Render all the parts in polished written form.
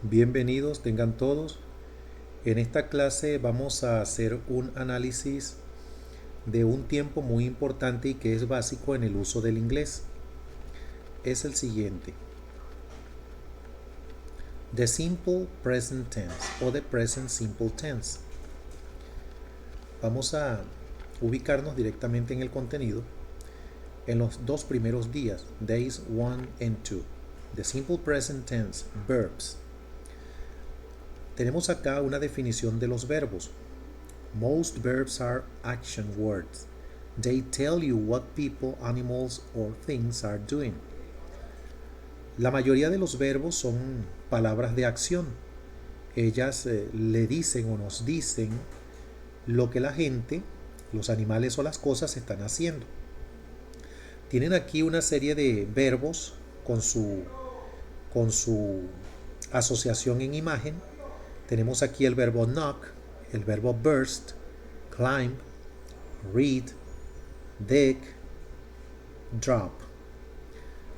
Bienvenidos tengan todos. En esta clase vamos a hacer un análisis de un tiempo muy importante y que es básico en el uso del inglés. Es el siguiente. The simple present tense o the present simple tense. Vamos a ubicarnos directamente en el contenido en los dos primeros días, days 1 and 2. The simple present tense, verbs. Tenemos acá una definición de los verbos. Most verbs are action words. They tell you what people, animals, or things are doing. La mayoría de los verbos son palabras de acción. Ellas le dicen o nos dicen lo que la gente, los animales o las cosas están haciendo. Tienen aquí una serie de verbos con su asociación en imagen. Tenemos aquí el verbo knock, el verbo burst, climb, read, dig, drop.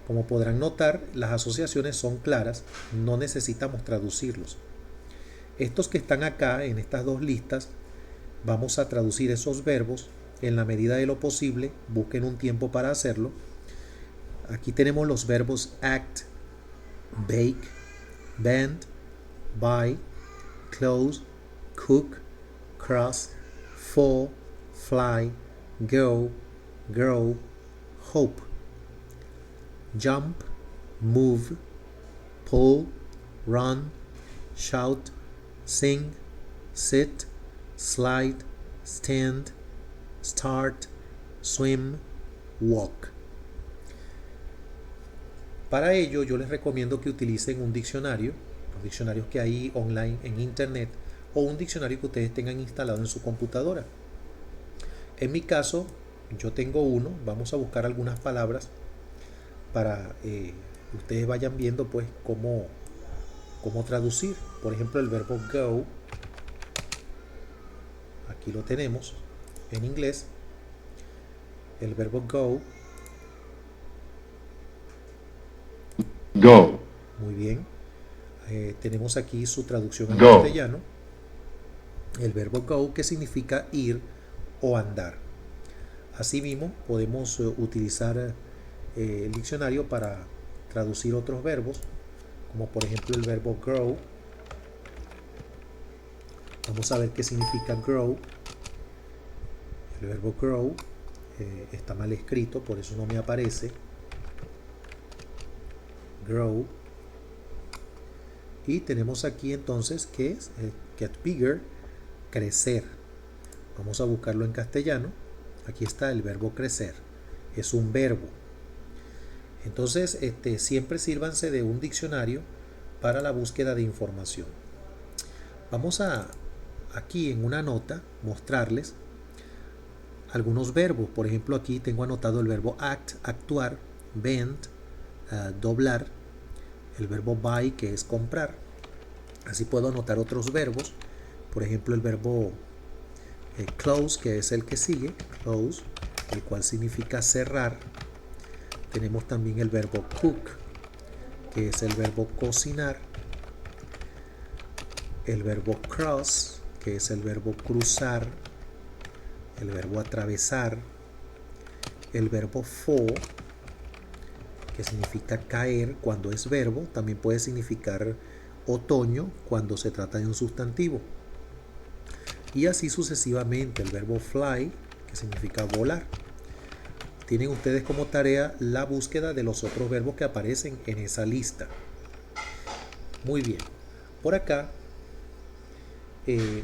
Como podrán notar, las asociaciones son claras, no necesitamos traducirlos. Estos que están acá en estas dos listas, vamos a traducir esos verbos en la medida de lo posible. Busquen un tiempo para hacerlo. Aquí tenemos los verbos act, bake, bend, buy, close, cook, cross, fall, fly, go, grow, hope. Jump, move, pull, run, shout, sing, sit, slide, stand, start, swim, walk. Para ello yo les recomiendo que utilicen un diccionario, los diccionarios que hay online en internet, o un diccionario que ustedes tengan instalado en su computadora. En mi caso, yo tengo uno. Vamos a buscar algunas palabras para ustedes vayan viendo pues cómo traducir. Por ejemplo, el verbo go, aquí lo tenemos en inglés. El verbo go, Go, muy bien. Tenemos aquí su traducción en go, castellano. El verbo go, que significa ir o andar. Asimismo, podemos utilizar el diccionario para traducir otros verbos, como por ejemplo el verbo grow. Vamos a ver qué significa grow. El verbo grow está mal escrito, por eso no me aparece. Grow. Y tenemos aquí entonces que es get bigger, crecer. Vamos a buscarlo en castellano. Aquí está el verbo crecer. Es un verbo. Entonces, siempre sírvanse de un diccionario para la búsqueda de información. Vamos a, aquí en una nota, mostrarles algunos verbos. Por ejemplo, aquí tengo anotado el verbo act, actuar, bend, doblar, el verbo buy, que es comprar. Así puedo anotar otros verbos. Por ejemplo, el verbo close, que es el que sigue, close, el cual significa cerrar. Tenemos también el verbo cook, que es el verbo cocinar. El verbo cross, que es el verbo cruzar. El verbo atravesar. El verbo fall, que significa caer cuando es verbo. También puede significar otoño cuando se trata de un sustantivo. Y así sucesivamente. El verbo fly, que significa volar. Tienen ustedes como tarea la búsqueda de los otros verbos que aparecen en esa lista. Muy bien. Por acá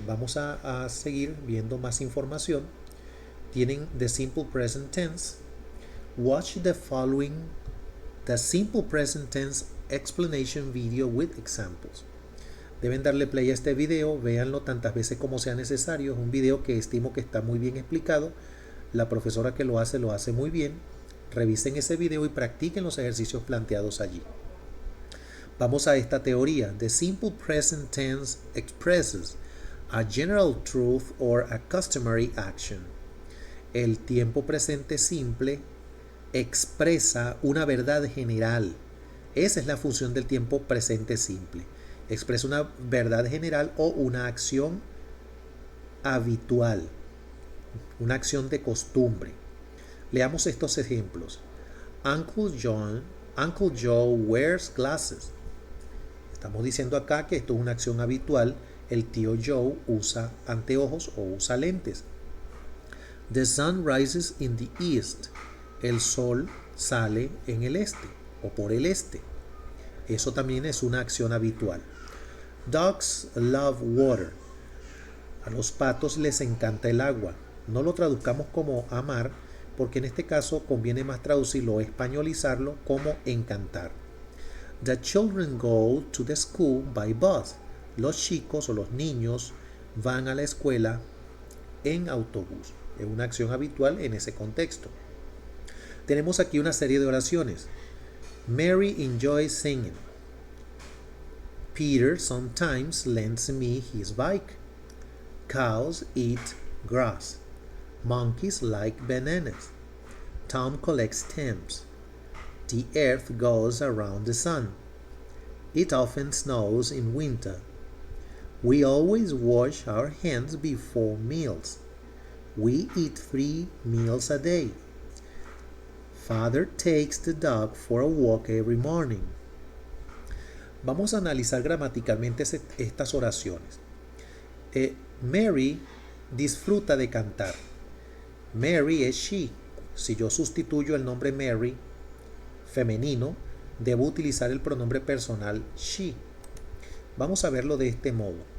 vamos a seguir viendo más información. Tienen the simple present tense. Watch the following the simple present tense explanation video with examples. Deben darle play a este video, véanlo tantas veces como sea necesario. Es un video que estimo que está muy bien explicado. La profesora que lo hace muy bien. Revisen ese video y practiquen los ejercicios planteados allí. Vamos a esta teoría. The simple present tense expresses a general truth or a customary action. El tiempo presente simple expresa una verdad general. Esa es la función del tiempo presente simple. Expresa una verdad general o una acción habitual, una acción de costumbre. Leamos estos ejemplos. Uncle Joe wears glasses. Estamos diciendo acá que esto es una acción habitual. El tío Joe usa anteojos o usa lentes. The sun rises in the east. El sol sale en el este o por el este. Eso también es una acción habitual. Dogs love water. A los patos les encanta el agua. No lo traduzcamos como amar, porque en este caso conviene más traducirlo o españolizarlo como encantar. The children go to the school by bus. Los chicos o los niños van a la escuela en autobús. Es una acción habitual en ese contexto. Tenemos aquí una serie de oraciones. Mary enjoys singing. Peter sometimes lends me his bike. Cows eat grass. Monkeys like bananas. Tom collects stamps. The earth goes around the sun. It often snows in winter. We always wash our hands before meals. We eat 3 meals a day. Father takes the dog for a walk every morning. Vamos a analizar gramaticalmente estas oraciones. Mary disfruta de cantar. Mary es she. Si yo sustituyo el nombre Mary femenino, debo utilizar el pronombre personal she. Vamos a verlo de este modo.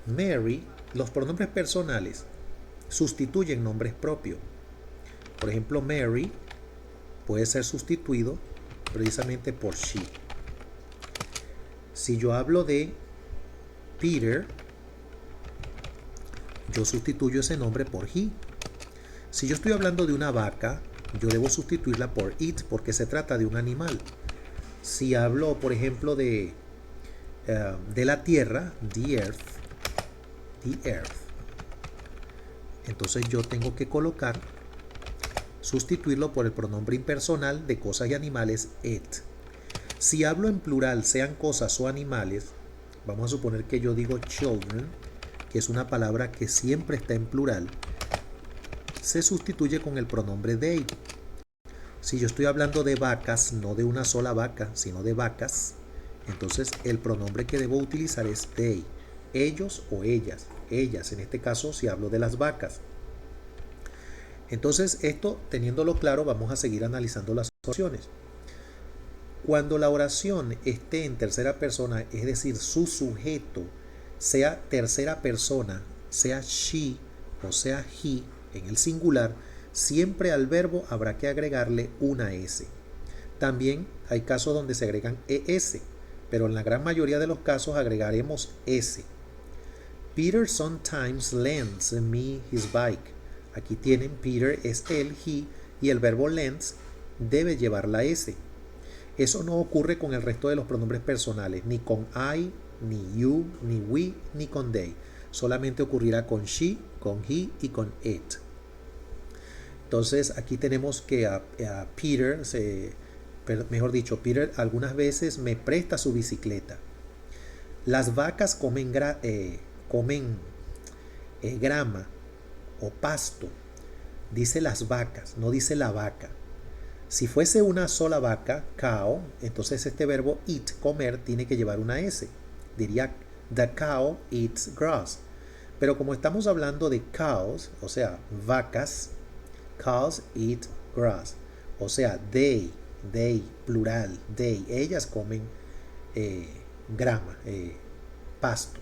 Mary, los pronombres personales sustituyen nombres propios. Por ejemplo, Mary puede ser sustituido precisamente por she. Si yo hablo de Peter, yo sustituyo ese nombre por he. Si yo estoy hablando de una vaca, yo debo sustituirla por it porque se trata de un animal. Si hablo, por ejemplo, de la tierra, the earth, entonces yo tengo que sustituirlo por el pronombre impersonal de cosas y animales, it. Si hablo en plural, sean cosas o animales, vamos a suponer que yo digo children, que es una palabra que siempre está en plural, se sustituye con el pronombre they. Si yo estoy hablando de vacas, no de una sola vaca, sino de vacas, entonces el pronombre que debo utilizar es they. Ellos o ellas. Ellas, en este caso, si hablo de las vacas. Entonces, esto, teniéndolo claro, vamos a seguir analizando las oraciones. Cuando la oración esté en tercera persona, es decir, su sujeto sea tercera persona, sea she o sea he en el singular, siempre al verbo habrá que agregarle una S. También hay casos donde se agregan ES, pero en la gran mayoría de los casos agregaremos S. Peter sometimes lends me his bike. Aquí tienen Peter es él, he, y el verbo lends debe llevar la S. Eso no ocurre con el resto de los pronombres personales, ni con I, ni you, ni we, ni con they. Solamente ocurrirá con she, con he y con it. Entonces aquí tenemos que a Peter, mejor dicho, Peter algunas veces me presta su bicicleta. Las vacas comen grama o pasto. Dice las vacas, no dice la vaca. Si fuese una sola vaca, cow, entonces este verbo eat, comer, tiene que llevar una S. Diría, the cow eats grass. Pero como estamos hablando de cows, o sea, vacas, cows eat grass. O sea, they, plural, they, ellas comen grama, pasto.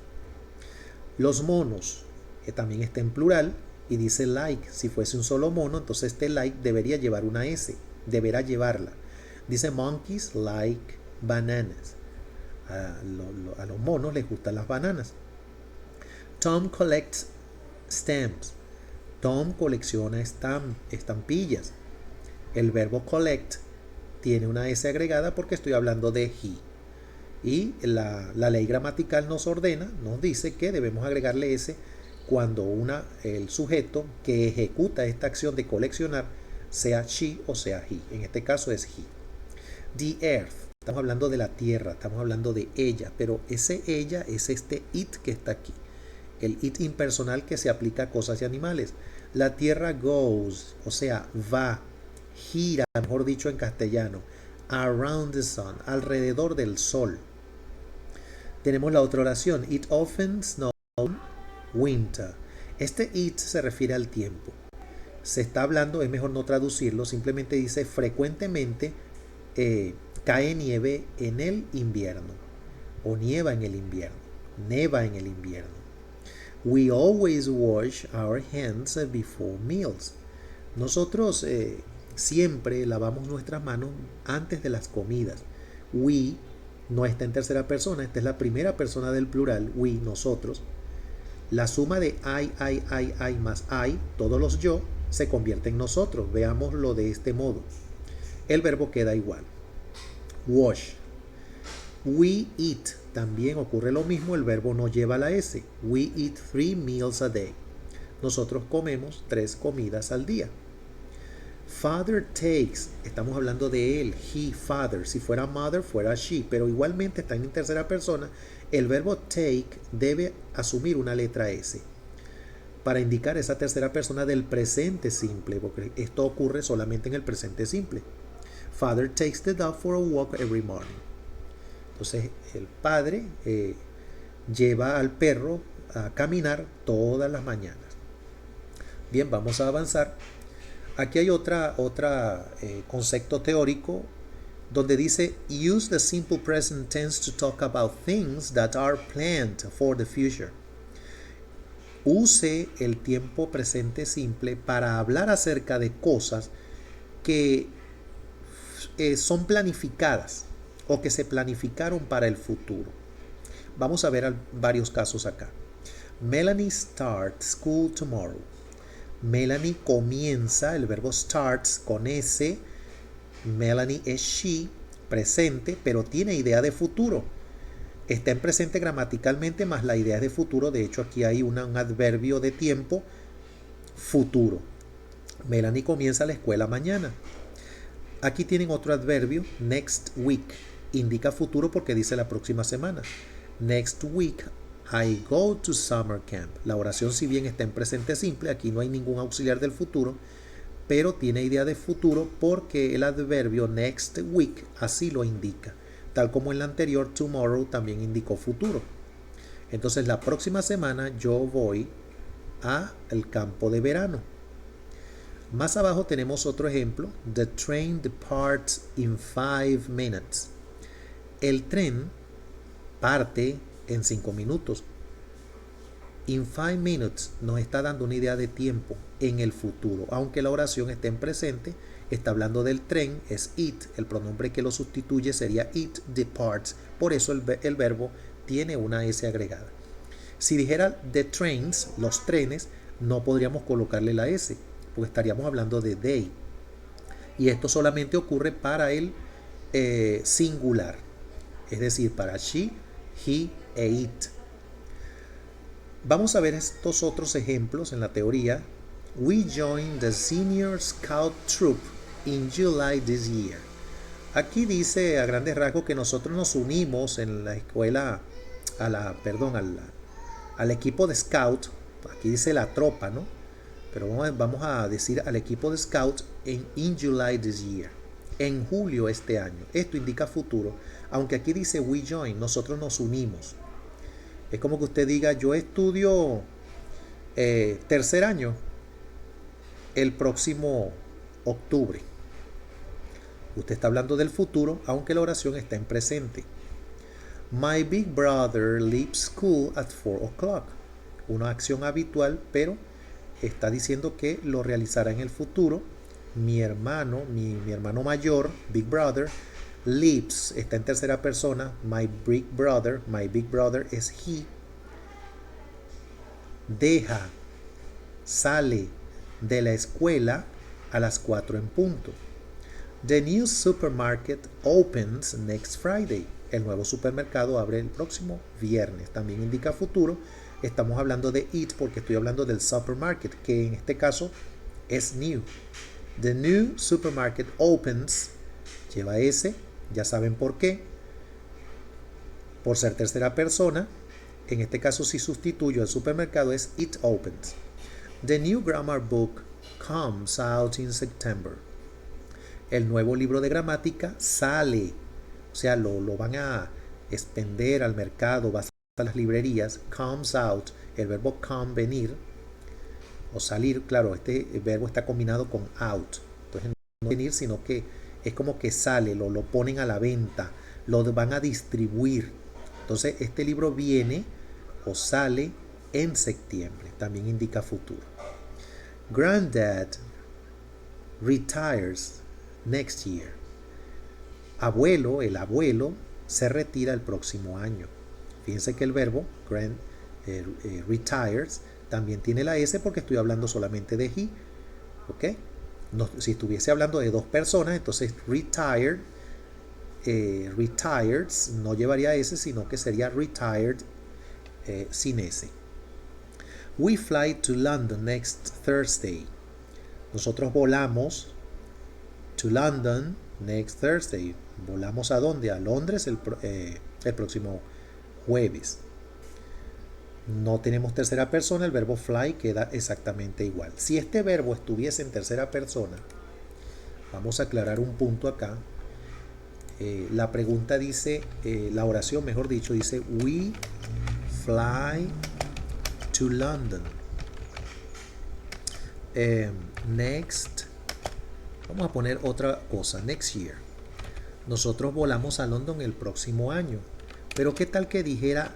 Los monos, que también está en plural, y dice like. Si fuese un solo mono, entonces este like debería llevar una S. Deberá llevarla. Dice monkeys like bananas. A los monos les gustan las bananas. Tom collects stamps. Tom colecciona estampillas. El verbo collect tiene una S agregada porque estoy hablando de he. Y la ley gramatical nos ordena, nos dice que debemos agregarle S cuando el sujeto que ejecuta esta acción de coleccionar sea she o sea he. En este caso es he. The earth, estamos hablando de la tierra, estamos hablando de ella, pero ese ella es este it que está aquí. El it impersonal que se aplica a cosas y animales. La tierra goes, o sea, va, gira, mejor dicho en castellano, around the sun, alrededor del sol. Tenemos la otra oración, it often snows winter. Este it se refiere al tiempo. Se está hablando, es mejor no traducirlo, simplemente dice frecuentemente cae nieve en el invierno o nieva en el invierno, neva en el invierno. We always wash our hands before meals. Nosotros siempre lavamos nuestras manos antes de las comidas. We no está en tercera persona, esta es la primera persona del plural, we, nosotros. La suma de I más I, todos los yo, se convierte en nosotros. Veámoslo de este modo. El verbo queda igual. Wash. We eat. También ocurre lo mismo, el verbo no lleva la S. We eat 3 meals a day. Nosotros comemos 3 comidas al día. Father takes, estamos hablando de él, he, father. Si fuera mother, fuera she, pero igualmente está en tercera persona. El verbo take debe asumir una letra S para indicar esa tercera persona del presente simple, porque esto ocurre solamente en el presente simple. Father takes the dog for a walk every morning. Entonces, el padre lleva al perro a caminar todas las mañanas. Bien, vamos a avanzar. Aquí hay otra concepto teórico donde dice use the simple present tense to talk about things that are planned for the future. Use el tiempo presente simple para hablar acerca de cosas que son planificadas o que se planificaron para el futuro. Vamos a ver varios casos acá. Melanie starts school tomorrow. Melanie comienza, el verbo starts con S. Melanie es she, presente, pero tiene idea de futuro. Está en presente gramaticalmente más la idea de futuro. De hecho, aquí hay un adverbio de tiempo, futuro. Melanie comienza la escuela mañana. Aquí tienen otro adverbio, next week. Indica futuro porque dice la próxima semana. Next week I go to summer camp. La oración, si bien está en presente simple, aquí no hay ningún auxiliar del futuro, pero tiene idea de futuro porque el adverbio next week así lo indica. Tal como en la anterior, tomorrow también indicó futuro. Entonces, la próxima semana yo voy al campo de verano. Más abajo tenemos otro ejemplo. The train departs in 5 minutes. El tren parte en 5 minutos. In 5 minutes nos está dando una idea de tiempo en el futuro. Aunque la oración esté en presente, está hablando del tren, es it. El pronombre que lo sustituye sería it departs. Por eso el verbo tiene una S agregada. Si dijera the trains, los trenes, no podríamos colocarle la S, porque estaríamos hablando de they. Y esto solamente ocurre para el singular. Es decir, para she, he e it. Vamos a ver estos otros ejemplos en la teoría. We joined the senior scout troop in July this year. Aquí dice a grandes rasgos que nosotros nos unimos en la escuela al equipo de scout. Aquí dice la tropa, ¿no? Pero vamos a decir al equipo de scout in July this year. En julio este año. Esto indica futuro. Aunque aquí dice we join, nosotros nos unimos. Es como que usted diga, yo estudio tercer año el próximo octubre. Usted está hablando del futuro, aunque la oración está en presente. My big brother leaves school at 4 o'clock. Una acción habitual, pero está diciendo que lo realizará en el futuro. Mi hermano mayor, big brother, leaves, está en tercera persona. My big brother es he. Sale de la escuela a las 4 en punto. The new supermarket opens next Friday. El nuevo supermercado abre el próximo viernes. También indica futuro. Estamos hablando de it porque estoy hablando del supermarket, que en este caso es new. The new supermarket opens. Lleva S, ya saben por qué. Por ser tercera persona. En este caso, si sustituyo al supermercado, es it opens. The new grammar book comes out in September. El nuevo libro de gramática sale. O sea, lo van a expender al mercado, va a las librerías. Comes out, el verbo come, venir o salir. Claro, este verbo está combinado con out. Entonces no venir, sino que es como que sale, lo ponen a la venta, lo van a distribuir. Entonces este libro viene o sale en septiembre. También indica futuro. Granddad retires next year. Abuelo, el abuelo, se retira el próximo año. Fíjense que el verbo retires también tiene la S porque estoy hablando solamente de he. ¿Ok? No, si estuviese hablando de dos personas, entonces retired, retires no llevaría S, sino que sería retired sin S. We fly to London next Thursday. Nosotros volamos to London next Thursday. ¿Volamos a dónde? A Londres el próximo jueves. No tenemos tercera persona, el verbo fly queda exactamente igual. Si este verbo estuviese en tercera persona, vamos a aclarar un punto acá. La pregunta dice, la oración mejor dicho, dice we fly to London next, vamos a poner otra cosa, next year. Nosotros volamos a London el próximo año. Pero ¿qué tal que dijera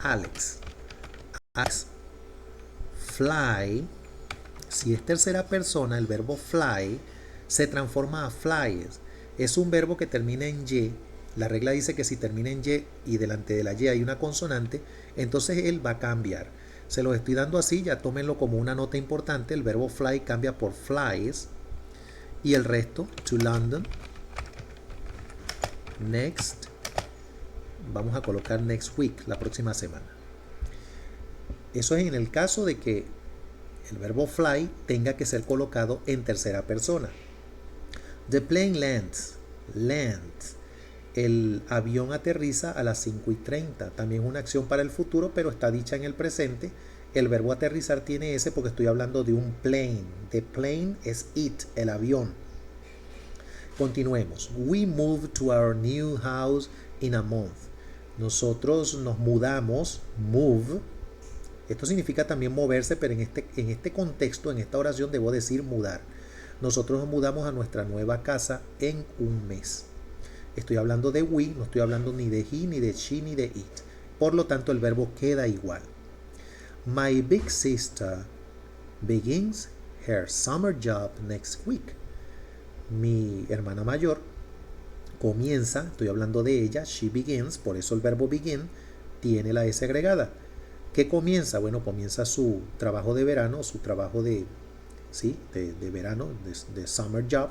Alex fly? Si es tercera persona, el verbo fly se transforma a flies. Es un verbo que termina en Y. La regla dice que si termina en Y y delante de la Y hay una consonante, entonces él va a cambiar. Se los estoy dando así, ya tómenlo como una nota importante. El verbo fly cambia por flies y el resto, to London next, vamos a colocar next week, la próxima semana. Eso es en el caso de que el verbo fly tenga que ser colocado en tercera persona. The plane lands. El avión aterriza a las 5:30. También es una acción para el futuro, pero está dicha en el presente. El verbo aterrizar tiene S porque estoy hablando de un plane. The plane es it, el avión. Continuemos. We moved to our new house in a month. Nosotros nos mudamos, move. Esto significa también moverse, pero en este contexto, en esta oración, debo decir mudar. Nosotros nos mudamos a nuestra nueva casa en un mes. Estoy hablando de we, no estoy hablando ni de he, ni de she, ni de it. Por lo tanto, el verbo queda igual. My big sister begins her summer job next week. Mi hermana mayor comienza, estoy hablando de ella, she begins, por eso el verbo begin tiene la S agregada. ¿Qué comienza? Bueno, comienza su trabajo de verano, su trabajo de verano, de summer job,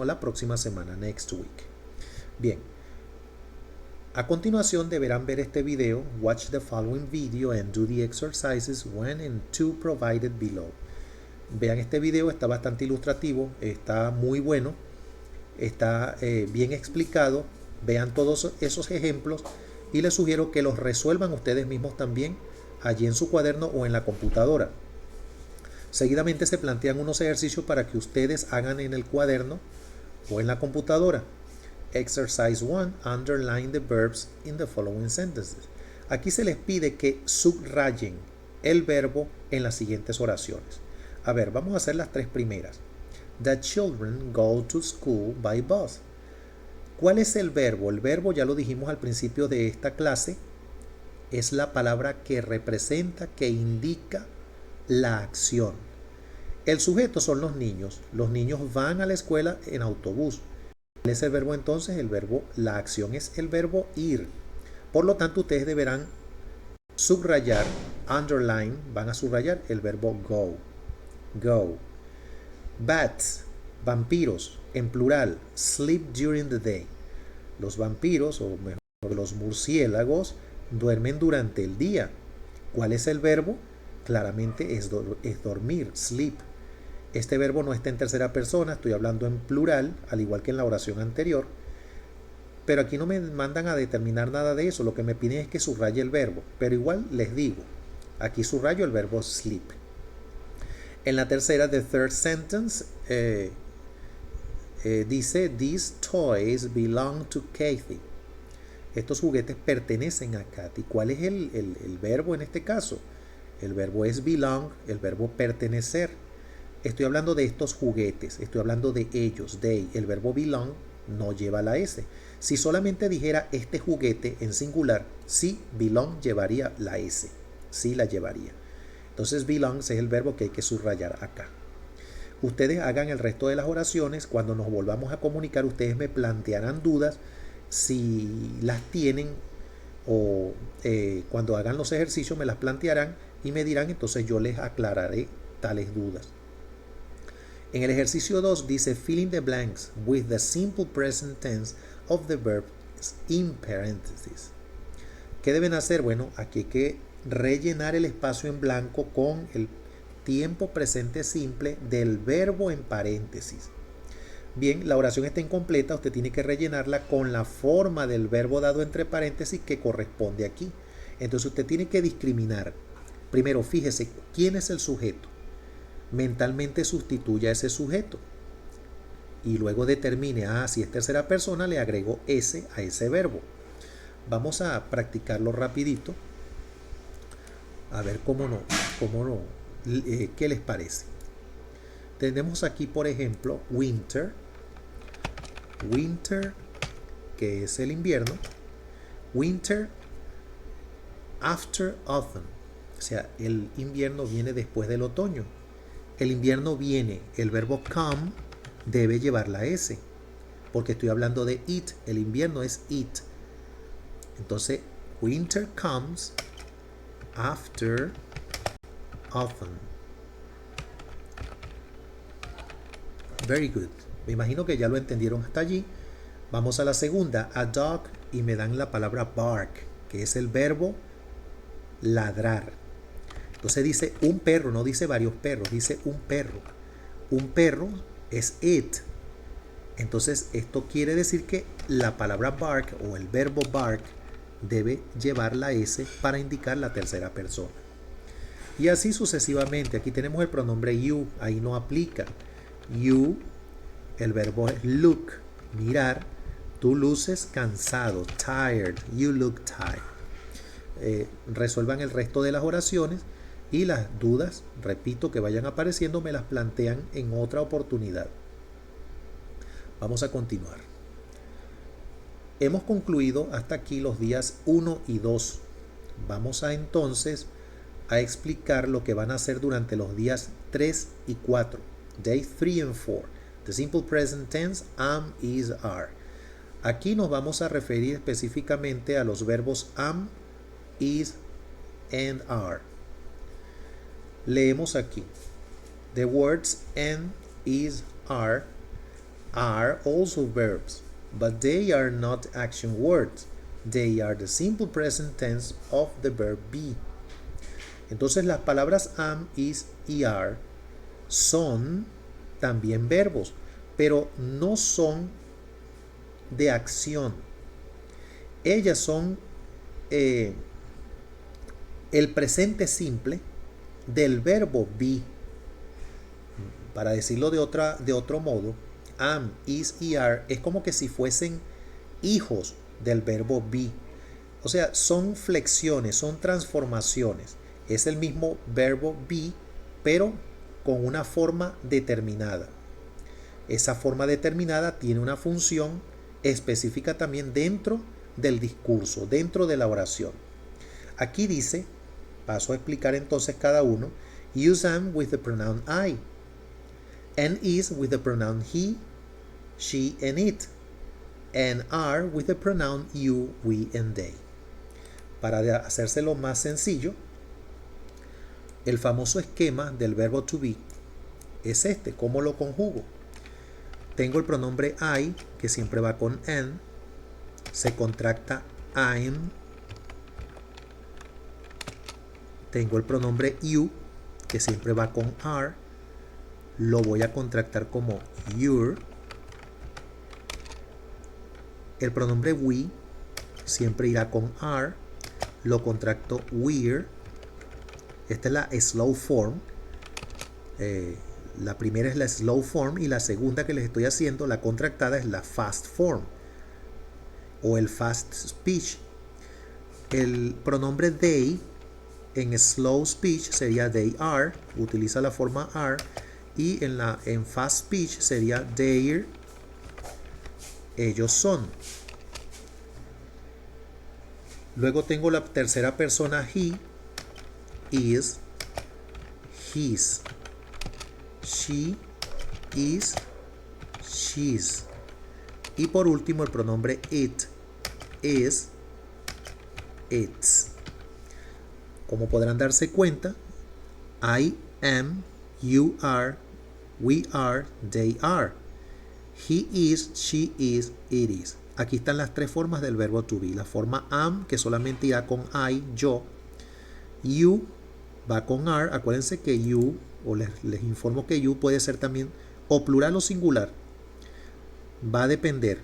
la próxima semana, next week. Bien, a continuación deberán ver este video, watch the following video and do the exercises 1 and 2 provided below. Vean este video, está bastante ilustrativo, está muy bueno, está bien explicado. Vean todos esos ejemplos y les sugiero que los resuelvan ustedes mismos también allí en su cuaderno o en la computadora. Seguidamente se plantean unos ejercicios para que ustedes hagan en el cuaderno o en la computadora. Exercise 1. Underline the verbs in the following sentences. Aquí se les pide que subrayen el verbo en las siguientes oraciones. A ver, vamos a hacer las tres primeras. The children go to school by bus. ¿Cuál es el verbo? El verbo, ya lo dijimos al principio de esta clase, es la palabra que representa, que indica la acción. El sujeto son los niños. Los niños van a la escuela en autobús. ¿Cuál es el verbo entonces? El verbo, la acción es el verbo ir. Por lo tanto, ustedes deberán subrayar, underline, van a subrayar el verbo go. Go. Bats, vampiros, en plural, sleep during the day. Los vampiros, o mejor, los murciélagos, duermen durante el día. ¿Cuál es el verbo? claramente es dormir, sleep. Este verbo no está en tercera persona, estoy hablando en plural, al igual que en la oración anterior. Pero aquí no me mandan a determinar nada de eso, lo que me piden es que subraye el verbo. Pero igual les digo, aquí subrayo el verbo sleep. En la tercera, the third sentence, dice, these toys belong to Kathy. Estos juguetes pertenecen a Kathy. ¿Cuál es el verbo en este caso? El verbo es belong, el verbo pertenecer. Estoy hablando de estos juguetes, estoy hablando de ellos, they. El verbo belong no lleva la S. Si solamente dijera este juguete en singular, sí, belong llevaría la S. Sí la llevaría. Entonces belongs es el verbo que hay que subrayar acá. Ustedes hagan el resto de las oraciones. Cuando nos volvamos a comunicar, ustedes me plantearán dudas si las tienen, o cuando hagan los ejercicios me las plantearán y me dirán, entonces yo les aclararé tales dudas. En el ejercicio 2 dice fill in the blanks with the simple present tense of the verb in parentheses. ¿Qué deben hacer? Bueno, aquí hay que rellenar el espacio en blanco con el tiempo presente simple del verbo en paréntesis. Bien, la oración está incompleta, usted tiene que rellenarla con la forma del verbo dado entre paréntesis que corresponde aquí. Entonces usted tiene que discriminar. Primero, fíjese quién es el sujeto. Mentalmente sustituya ese sujeto. Y luego determine, si es tercera persona, le agrego S a ese verbo. Vamos a practicarlo rapidito. A ver qué les parece. Tenemos aquí, por ejemplo, winter. Winter, que es el invierno. Winter after autumn. O sea, el invierno viene después del otoño. El invierno viene, el verbo come debe llevar la S, porque estoy hablando de it. El invierno es it. Entonces, winter comes after autumn. Very good. Me imagino que ya lo entendieron hasta allí. Vamos a la segunda, a dog, y me dan la palabra bark, que es el verbo ladrar. Entonces dice un perro, no dice varios perros, dice un perro. Un perro es it. Entonces esto quiere decir que la palabra bark o el verbo bark debe llevar la S para indicar la tercera persona. Y así sucesivamente. Aquí tenemos el pronombre you, ahí no aplica. You, el verbo es look, mirar. Tú luces cansado, tired, you look tired. Resuelvan el resto de las oraciones y las dudas, repito, que vayan apareciendo me las plantean en otra oportunidad. Vamos a continuar. Hemos concluido hasta aquí los días 1 y 2. Vamos entonces a explicar lo que van a hacer durante los días 3 y 4. Day 3 and 4. The simple present tense, am, is, are. Aquí nos vamos a referir específicamente a los verbos am, is, and are. Leemos aquí. The words am, is, are also verbs, but they are not action words. They are the simple present tense of the verb be. Entonces las palabras am, is y are son también verbos, pero no son de acción. Ellas son el presente simple del verbo be. Para decirlo de otro modo, am, is y are es como que si fuesen hijos del verbo be. O sea, son flexiones, son transformaciones. Es el mismo verbo be, pero con una forma determinada. Esa forma determinada tiene una función específica también dentro del discurso, dentro de la oración. Aquí dice, paso a explicar entonces cada uno. Use am with the pronoun I, and is with the pronoun he, she, and it, and are with the pronoun you, we, and they. Para hacérselo más sencillo, el famoso esquema del verbo to be es este. ¿Cómo lo conjugo? Tengo el pronombre I, que siempre va con an, se contracta I'm, Tengo el pronombre you, que siempre va con are. Lo voy a contractar como your. El pronombre we siempre irá con are. Lo contracto we're. Esta es la slow form. La primera es la slow form y la segunda que les estoy haciendo, la contractada, es la fast form o el fast speech. El pronombre they en slow speech sería they are, utiliza la forma are, y en fast speech sería their, ellos son. Luego tengo la tercera persona he, is, his, she, is, she's. Y por último el pronombre it, is, its. Como podrán darse cuenta, I am, you are, we are, they are. He is, she is, it is. Aquí están las tres formas del verbo to be. La forma am, que solamente irá con I, yo. You va con are. Acuérdense que you, o les informo que you puede ser también o plural o singular. Va a depender.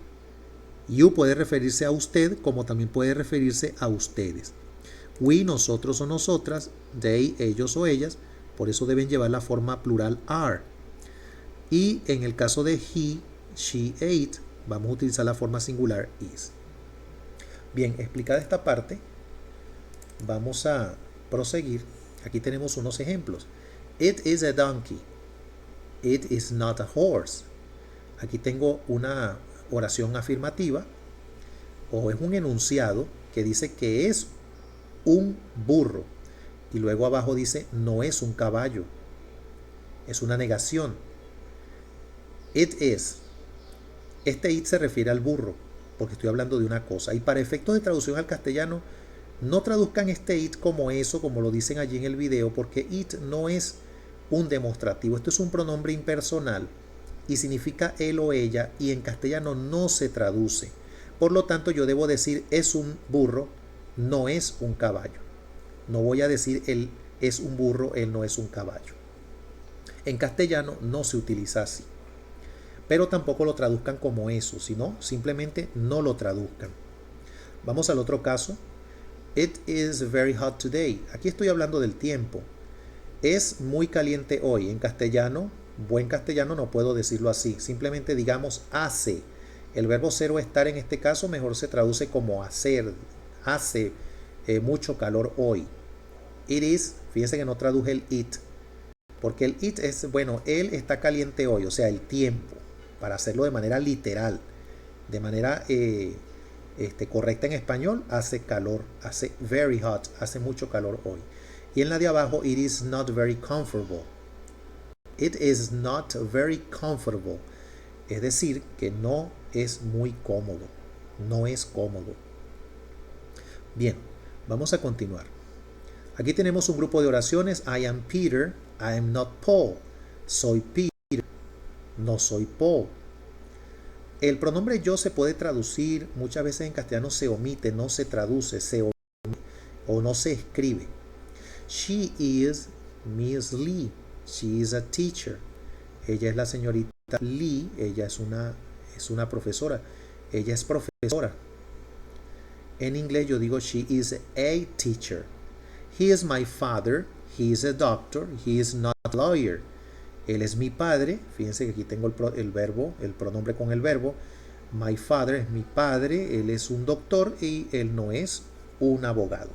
You puede referirse a usted como también puede referirse a ustedes. We, nosotros o nosotras. They, ellos o ellas. Por eso deben llevar la forma plural are. Y en el caso de he, she, ate, vamos a utilizar la forma singular is. Bien, explicada esta parte, vamos a proseguir. Aquí tenemos unos ejemplos. It is a donkey. It is not a horse. Aquí tengo una oración afirmativa o es un enunciado que dice que es un burro. Y luego abajo dice no es un caballo. Es una negación. It is. Este it se refiere al burro, porque estoy hablando de una cosa. Y para efectos de traducción al castellano, no traduzcan este it como eso, como lo dicen allí en el video, porque it no es un demostrativo. Esto es un pronombre impersonal y significa él o ella, y en castellano no se traduce. Por lo tanto, yo debo decir es un burro, no es un caballo. No voy a decir él es un burro, él no es un caballo. En castellano no se utiliza así. Pero tampoco lo traduzcan como eso, sino simplemente no lo traduzcan. Vamos al otro caso. It is very hot today. Aquí estoy hablando del tiempo. Es muy caliente hoy. En castellano, buen castellano, no puedo decirlo así. Simplemente digamos hace. El verbo ser o estar en este caso mejor se traduce como hacer. Hace mucho calor hoy. It is, fíjense que no traduje el it. Porque el it es, bueno, él está caliente hoy, o sea, el tiempo. Para hacerlo de manera literal, de manera correcta en español, hace calor, hace very hot, hace mucho calor hoy. Y en la de abajo, it is not very comfortable. It is not very comfortable. Es decir, que no es muy cómodo. No es cómodo. Bien, vamos a continuar. Aquí tenemos un grupo de oraciones. I am Peter. I am not Paul. Soy Peter. No soy Paul. El pronombre yo se puede traducir, muchas veces en castellano se omite, no se traduce, se omite o no se escribe. She is Miss Lee. She is a teacher. Ella es la señorita Lee. Ella es una profesora. Ella es profesora. En inglés yo digo she is a teacher. He is my father. He is a doctor. He is not a lawyer. Él es mi padre. Fíjense que aquí tengo el verbo, el pronombre con el verbo. My father es mi padre. Él es un doctor y él no es un abogado.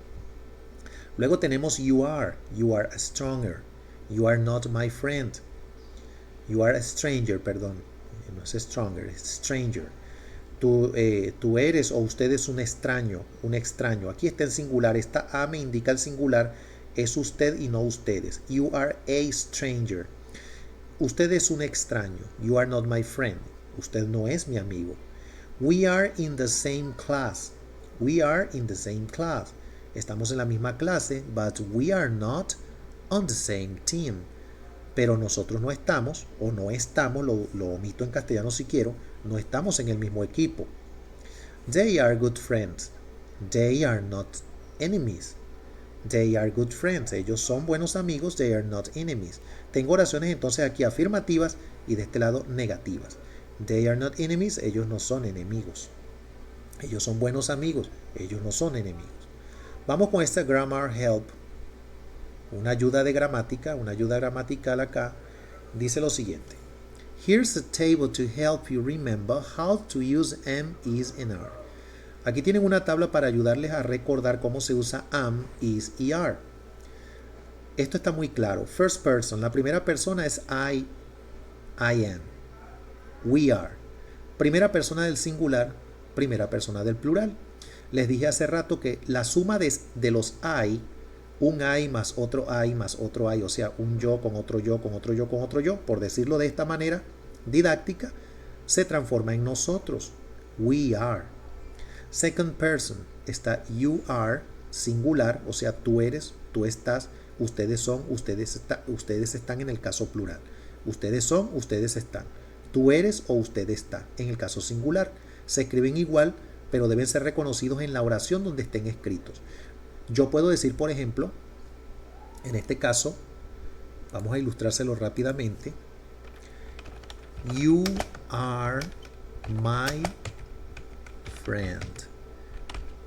Luego tenemos you are. You are a stronger. You are not my friend. You are a stranger, perdón. No es stronger, es stranger. Tú eres o usted es un extraño, un extraño. Aquí está en singular. Esta a me indica el singular. Es usted y no ustedes. You are a stranger. Usted es un extraño. You are not my friend. Usted no es mi amigo. We are in the same class. We are in the same class. Estamos en la misma clase, but we are not on the same team. Pero nosotros no estamos, o no estamos, lo omito en castellano si quiero, no estamos en el mismo equipo. They are good friends. They are not enemies. They are good friends. Ellos son buenos amigos. They are not enemies. Tengo oraciones entonces aquí afirmativas y de este lado negativas. They are not enemies. Ellos no son enemigos. Ellos son buenos amigos. Ellos no son enemigos. Vamos con esta grammar help. Una ayuda de gramática, una ayuda gramatical acá. Dice lo siguiente. Here's a table to help you remember how to use am, is, and are. Aquí tienen una tabla para ayudarles a recordar cómo se usa am, is y are. Esto está muy claro. First person, la primera persona es I am. We are. Primera persona del singular, primera persona del plural. Les dije hace rato que la suma de los I, un I más otro I más otro I, o sea, un yo con otro yo, con otro yo, con otro yo, por decirlo de esta manera didáctica, se transforma en nosotros. We are. Second person, está you are, singular, o sea, tú eres, tú estás, ustedes son, ustedes están en el caso plural. Ustedes son, ustedes están. Tú eres o usted está en el caso singular. Se escriben igual, pero deben ser reconocidos en la oración donde estén escritos. Yo puedo decir, por ejemplo, en este caso, vamos a ilustrárselo rápidamente. You are my friend.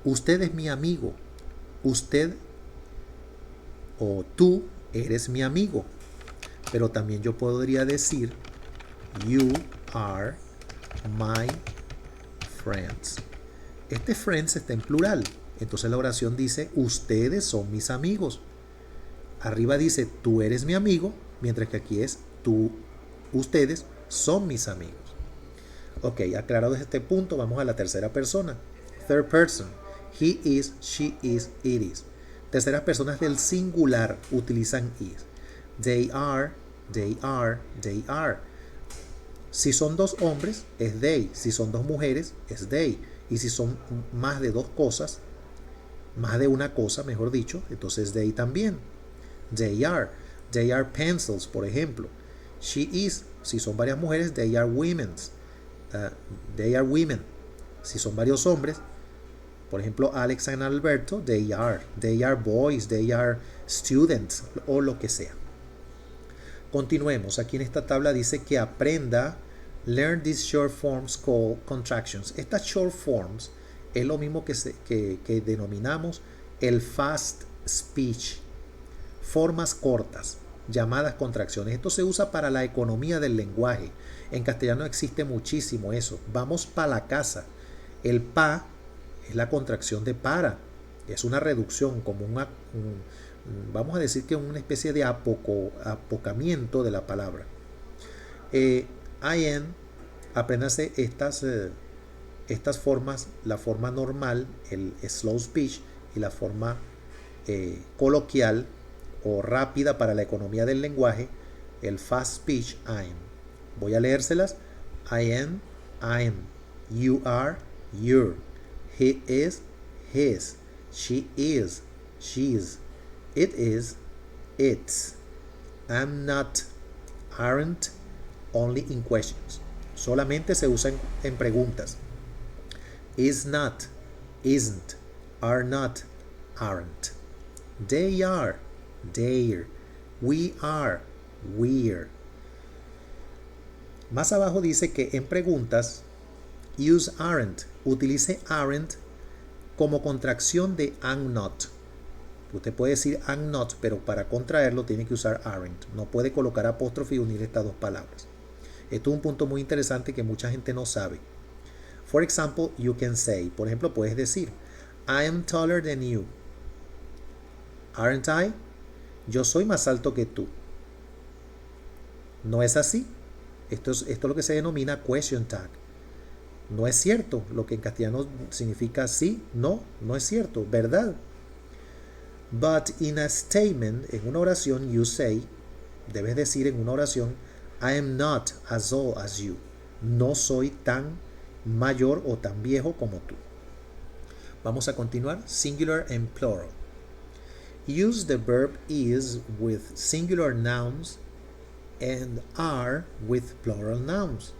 Usted es mi amigo. Usted o tú eres mi amigo. Pero también yo podría decir you are my friends. Este friends está en plural. Entonces la oración dice ustedes son mis amigos. Arriba dice tú eres mi amigo, mientras que aquí es ustedes son mis amigos. Ok, aclarado este punto, vamos a la tercera persona. Third person. He is, she is, it is. Terceras personas del singular utilizan is. They are, they are, they are. Si son dos hombres, es they. Si son dos mujeres, es they. Y si son más de dos cosas, más de una cosa, mejor dicho, entonces they también. They are. They are pencils, por ejemplo. She is. Si son varias mujeres, they are women. They are women. Si son varios hombres, por ejemplo, Alex and Alberto, they are. They are boys, they are students, o lo que sea. Continuemos. Aquí en esta tabla dice que aprenda. Learn these short forms called contractions. Estas short forms es lo mismo que denominamos el fast speech. Formas cortas, llamadas contracciones. Esto se usa para la economía del lenguaje. En castellano existe muchísimo eso. Vamos para la casa. El pa es la contracción de para. Es una reducción, como vamos a decir que una especie de apocamiento de la palabra. I am, apréndase estas formas, la forma normal, el slow speech, y la forma coloquial o rápida para la economía del lenguaje, el fast speech, I'm. Voy a leérselas. I am, I'm. You are, you're. He is, his. She is, she's. It is, it's. I'm not, aren't, only in questions. Solamente se usa en preguntas. Is not, isn't, are not, aren't. They are, they're. We are, we're. Más abajo dice que en preguntas, use aren't. Utilice aren't como contracción de am not. Usted puede decir am not, pero para contraerlo tiene que usar aren't. No puede colocar apóstrofe y unir estas dos palabras. Esto es un punto muy interesante que mucha gente no sabe. For example, you can say, por ejemplo, puedes decir, I am taller than you. Aren't I? Yo soy más alto que tú. ¿No es así? Esto es lo que se denomina question tag. No es cierto, lo que en castellano significa sí, no es cierto, verdad. But in a statement, en una oración, you say, debes decir en una oración, I am not as old as you. No soy tan mayor o tan viejo como tú. Vamos a continuar. Singular and plural. Use the verb is with singular nouns and are with plural nouns.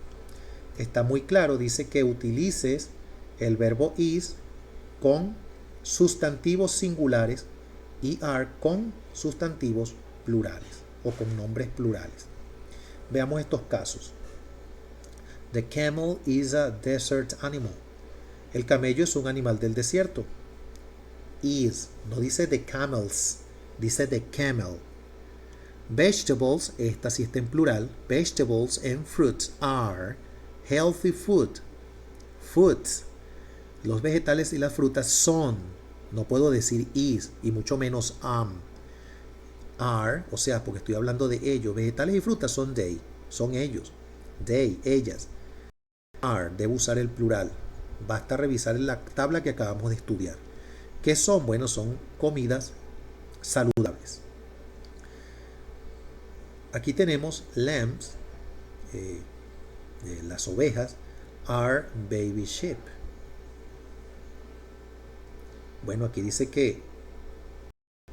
Está muy claro, dice que utilices el verbo is con sustantivos singulares ER con sustantivos plurales o con nombres plurales. Veamos estos casos. The camel is a desert animal. El camello es un animal del desierto. Is, no dice the camels, dice the camel. Vegetables, esta sí está en plural. Vegetables and fruits are healthy food. Foods. Los vegetales y las frutas son. No puedo decir is y mucho menos am. Are, o sea, porque estoy hablando de ellos. Vegetales y frutas son they, son ellos. They, ellas. Are, debo usar el plural. Basta revisar en la tabla que acabamos de estudiar. ¿Qué son? Bueno, son comidas saludables. Aquí tenemos lambs, las ovejas, are baby sheep. Bueno, aquí dice que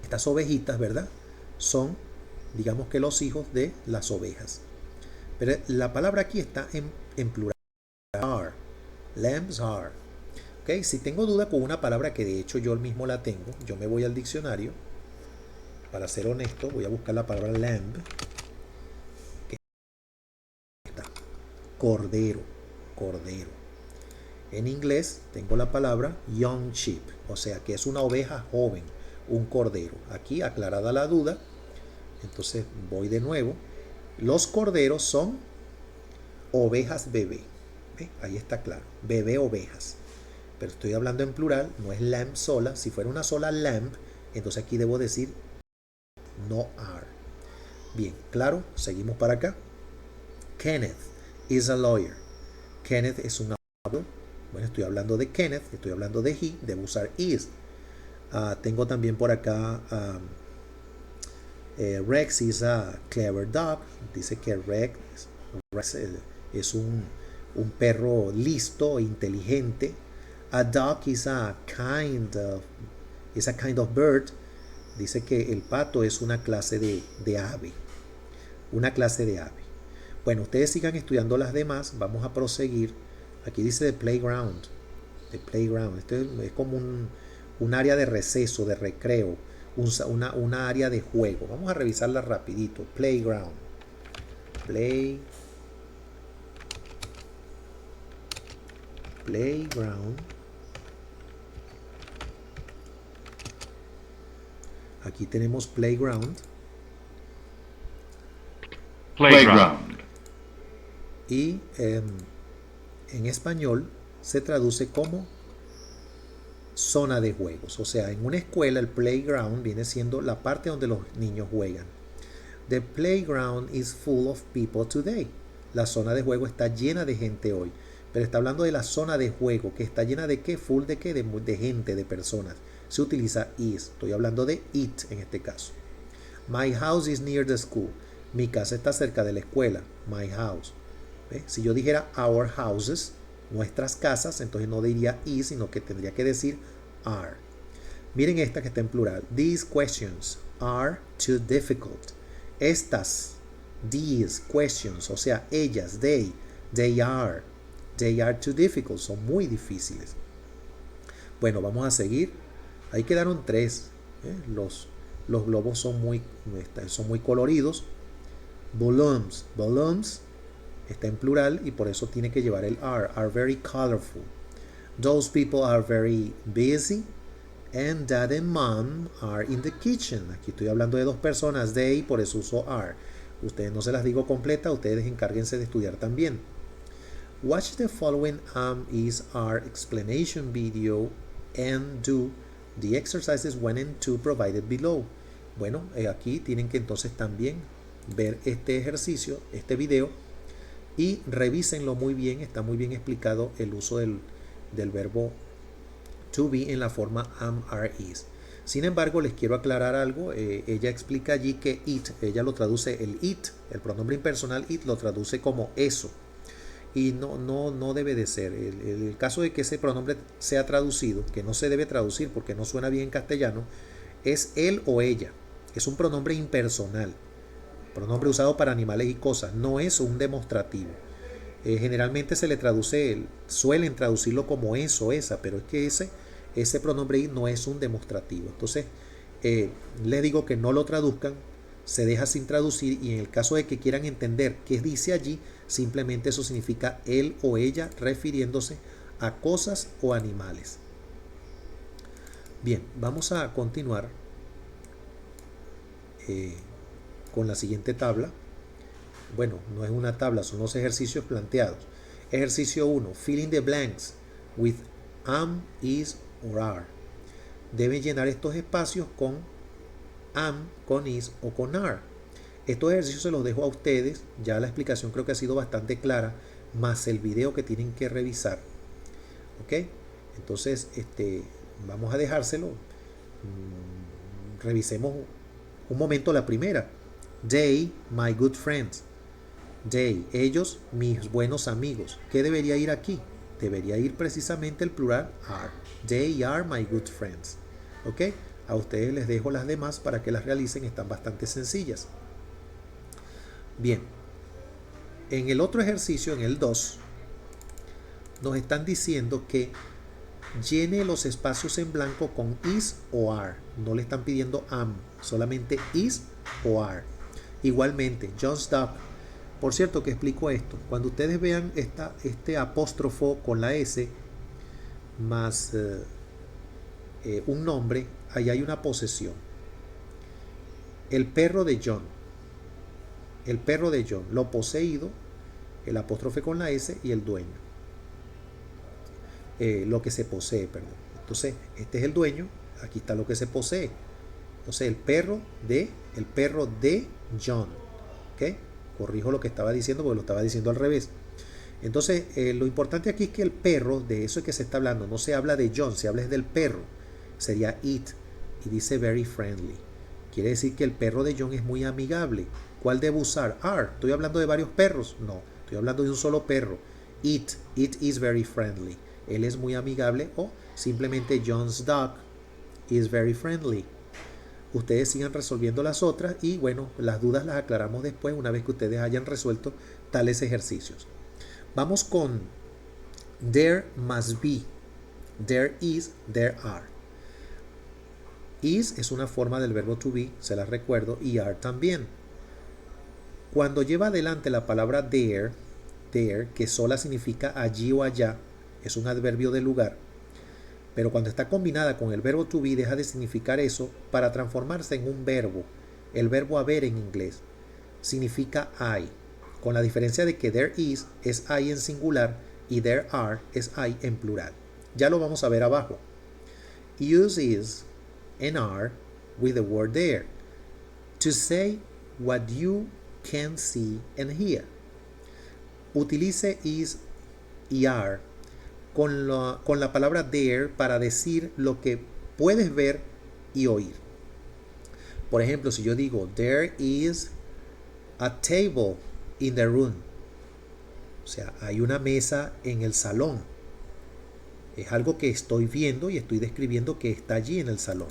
estas ovejitas, ¿verdad? Son, digamos que los hijos de las ovejas. Pero la palabra aquí está en plural. Are. Lambs are. ¿Okay? Si tengo duda con una palabra que de hecho yo mismo la tengo, yo me voy al diccionario. Para ser honesto, voy a buscar la palabra lamb. Que está. Cordero. Cordero. En inglés tengo la palabra young sheep, o sea que es una oveja joven, un cordero. Aquí aclarada la duda, entonces voy de nuevo. Los corderos son ovejas bebé. ¿Ve? Ahí está claro, bebé ovejas. Pero estoy hablando en plural, no es lamb sola. Si fuera una sola lamb, entonces aquí debo decir no are. Bien, claro, seguimos para acá. Kenneth is a lawyer. Kenneth es un abogado. Bueno, estoy hablando de Kenneth, estoy hablando de he, debo usar is. Tengo también por acá Rex is a clever dog. Dice que Rex es un perro listo e inteligente. A dog is a kind of bird. Dice que el pato es una clase de ave. Una clase de ave. Bueno, ustedes sigan estudiando las demás. Vamos a proseguir. Aquí dice the playground. The playground. Esto es como un área de receso, de recreo. Una área de juego. Vamos a revisarla rapidito. Playground. Playground. Aquí tenemos playground. Playground. Y en español se traduce como zona de juegos. O sea, en una escuela el playground viene siendo la parte donde los niños juegan. The playground is full of people today. La zona de juego está llena de gente hoy. Pero está hablando de la zona de juego, que está llena de qué, full de qué, de gente, de personas. Se utiliza is. Estoy hablando de it en este caso. My house is near the school. Mi casa está cerca de la escuela. My house. ¿Ve? Si yo dijera our houses, nuestras casas, entonces no diría is, sino que tendría que decir are. Miren esta que está en plural. These questions are too difficult. Estas, these questions, o sea, ellas, they are too difficult, son muy difíciles. Bueno, vamos a seguir. Ahí quedaron tres. Los globos son muy coloridos. Balloons está en plural y por eso tiene que llevar el are very colorful. Those people are very busy. And dad and mom are in the kitchen. Aquí estoy hablando de dos personas, they, por eso uso are. Ustedes no se las digo completa, ustedes encárguense de estudiar también. Watch the following is our explanation video and do the exercises 1 and 2 provided below. Bueno, aquí tienen que entonces también ver este ejercicio, este video, y revísenlo muy bien. Está muy bien explicado el uso del verbo to be en la forma am, are, is. Sin embargo, les quiero aclarar algo. Ella explica allí que it, ella lo traduce el it, el pronombre impersonal it lo traduce como eso. Y no debe de ser. El caso de que ese pronombre sea traducido, que no se debe traducir porque no suena bien en castellano, es él o ella. Es un pronombre impersonal. Pronombre usado para animales y cosas. No es un demostrativo. Generalmente se le traduce, suelen traducirlo como eso, esa, pero es que ese pronombre no es un demostrativo. Entonces, les digo que no lo traduzcan, se deja sin traducir, y en el caso de que quieran entender qué dice allí, simplemente eso significa él o ella refiriéndose a cosas o animales. Bien, vamos a continuar con la siguiente tabla. Bueno, no es una tabla, son los ejercicios planteados. Ejercicio 1. Fill in the blanks with am, is or are. Deben llenar estos espacios con am, con is o con are. Estos ejercicios se los dejo a ustedes. Ya la explicación creo que ha sido bastante clara, más el video que tienen que revisar. ¿Ok? Entonces, vamos a dejárselo. Revisemos un momento la primera. They, my good friends. They, ellos, mis buenos amigos. ¿Qué debería ir aquí? Debería ir precisamente el plural are. They are my good friends. ¿Ok? A ustedes les dejo las demás para que las realicen. Están bastante sencillas. Bien. En el otro ejercicio, en el 2, nos están diciendo que llene los espacios en blanco con is o are. No le están pidiendo am, solamente is o are. Igualmente, John's dog. Por cierto que explico esto. Cuando ustedes vean este apóstrofo con la S más un nombre, ahí hay una posesión. El perro de John. El perro de John. Lo poseído, el apóstrofe con la S y el dueño. Lo que se posee, perdón. Entonces, este es el dueño. Aquí está lo que se posee. Entonces, el perro de John. ¿Ok? Corrijo lo que estaba diciendo porque lo estaba diciendo al revés. Entonces, lo importante aquí es que el perro, de eso es que se está hablando, no se habla de John, se habla del perro. Sería it. Y dice very friendly. Quiere decir que el perro de John es muy amigable. ¿Cuál debo usar? Are. ¿Estoy hablando de varios perros? No, estoy hablando de un solo perro. It is very friendly. Él es muy amigable, o simplemente John's dog is very friendly. Ustedes sigan resolviendo las otras y bueno, las dudas las aclaramos después una vez que ustedes hayan resuelto tales ejercicios. Vamos con there must be, there is, there are. Is es una forma del verbo to be, se las recuerdo, y are también. Cuando lleva adelante la palabra there, que sola significa allí o allá, es un adverbio de lugar, pero cuando está combinada con el verbo to be deja de significar eso para transformarse en un verbo. El verbo haber en inglés significa hay, con la diferencia de que there is es hay en singular y there are es hay en plural. Ya lo vamos a ver abajo. Use is and are with the word there to say what you can see and hear. Utilice is y are con la palabra there para decir lo que puedes ver y oír. Por ejemplo, si yo digo there is a table in the room, o sea, hay una mesa en el salón. Es algo que estoy viendo y estoy describiendo que está allí en el salón.